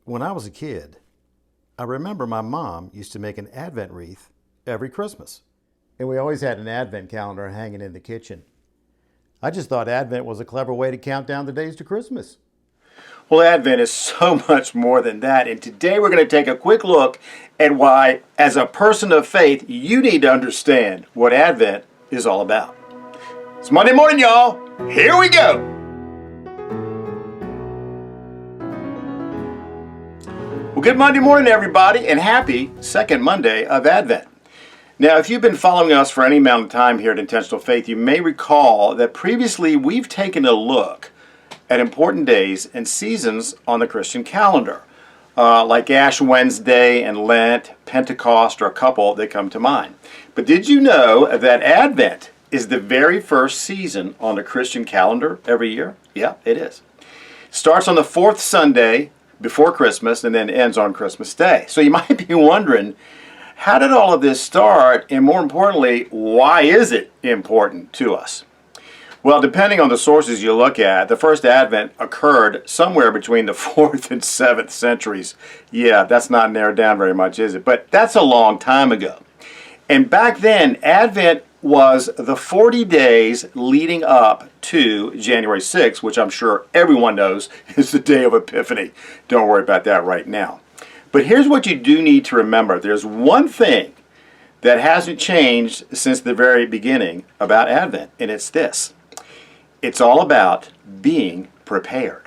When I was a kid, I remember my mom used to make an Advent wreath every Christmas. And we always had an Advent calendar hanging in the kitchen. I just thought Advent was a clever way to count down the days to Christmas. Well, Advent is so much more than that, and today we're going to take a quick look at why, as a person of faith, you need to understand what Advent is all about. It's Monday morning, y'all. Here we go. Well, good Monday morning, everybody, and happy second Monday of Advent. Now, if you've been following us for any amount of time here at Intentional Faith, you may recall that previously we've taken a look at important days and seasons on the Christian calendar, like Ash Wednesday and Lent, Pentecost, or a couple that come to mind. But did you know that Advent is the very first season on the Christian calendar every year? Yeah, it is. It starts on the fourth Sunday before Christmas and then ends on Christmas Day. So you might be wondering, how did all of this start? And more importantly, why is it important to us? Well, depending on the sources you look at, the first Advent occurred somewhere between the 4th and 7th centuries. Yeah, that's not narrowed down very much, is it? But that's a long time ago. And back then, Advent was the 40 days leading up to January 6th, which I'm sure everyone knows is the day of Epiphany. Don't worry about that right now. But here's what you do need to remember. There's one thing that hasn't changed since the very beginning about Advent, and it's this. It's all about being prepared.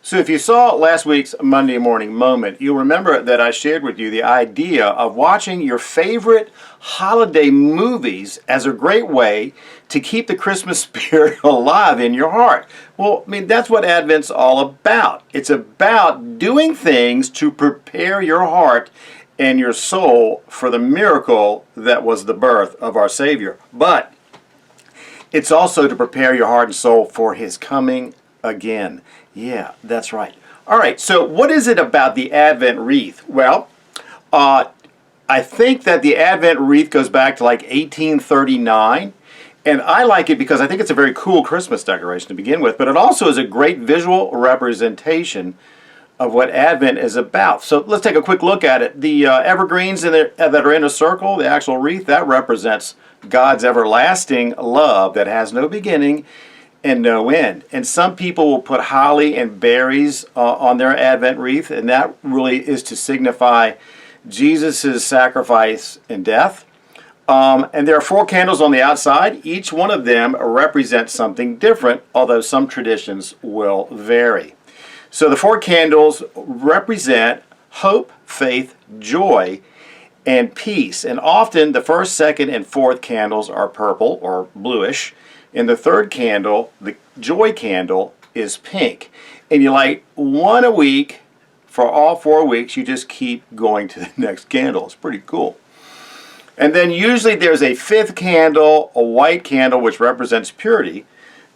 So if you saw last week's Monday Morning Moment, you'll remember that I shared with you the idea of watching your favorite holiday movies as a great way to keep the Christmas spirit alive in your heart. Well, I mean, that's what Advent's all about. It's about doing things to prepare your heart and your soul for the miracle that was the birth of our Savior. But it's also to prepare your heart and soul for His coming again. Yeah, that's right. All right, so what is it about the Advent wreath? Well, I think that the Advent wreath goes back to like 1839, and I like it because I think it's a very cool Christmas decoration to begin with, but it also is a great visual representation of what Advent is about. So let's take a quick look at it. The evergreens that are in a circle, the actual wreath, that represents God's everlasting love that has no beginning and no end. And some people will put holly and berries on their Advent wreath, and that really is to signify Jesus' sacrifice and death. And there are 4 candles on the outside. Each one of them represents something different, although some traditions will vary. So the 4 candles represent hope, faith, joy, and peace. And often the first, second, and fourth candles are purple or bluish. And the third candle, the joy candle, is pink. And you light one a week for all 4 weeks. You just keep going to the next candle. It's pretty cool. And then usually there's a 5th candle, a white candle, which represents purity,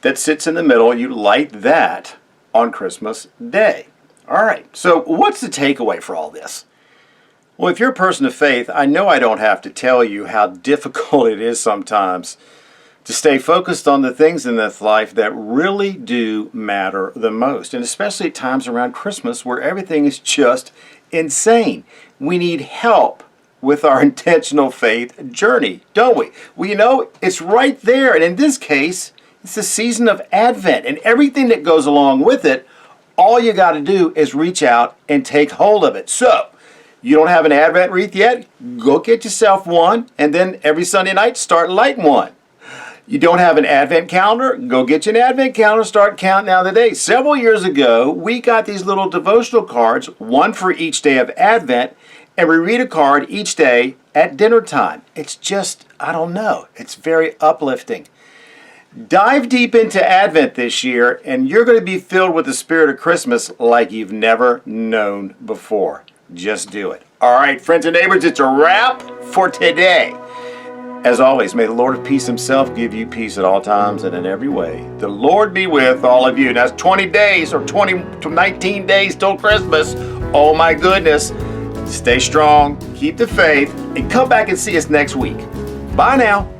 that sits in the middle. You light that on Christmas Day. All right, so what's the takeaway for all this? Well, if you're a person of faith, I know I don't have to tell you how difficult it is sometimes to stay focused on the things in this life that really do matter the most, and especially at times around Christmas where everything is just insane. We need help with our intentional faith journey, don't we? Well, you know, it's right there, and in this case, it's the season of Advent, and everything that goes along with it, all you got to do is reach out and take hold of it. So, you don't have an Advent wreath yet? Go get yourself one, and then every Sunday night, start lighting one. You don't have an Advent calendar? Go get you an Advent calendar, start counting down the days. Several years ago, we got these little devotional cards, one for each day of Advent, and we read a card each day at dinner time. It's just, I don't know, it's very uplifting. Dive deep into Advent this year, and you're going to be filled with the spirit of Christmas like you've never known before. Just do it. All right, friends and neighbors, it's a wrap for today. As always, may the Lord of peace himself give you peace at all times and in every way. The Lord be with all of you. Now, it's 20 days or 19 days till Christmas. Oh my goodness. Stay strong, keep the faith, and come back and see us next week. Bye now.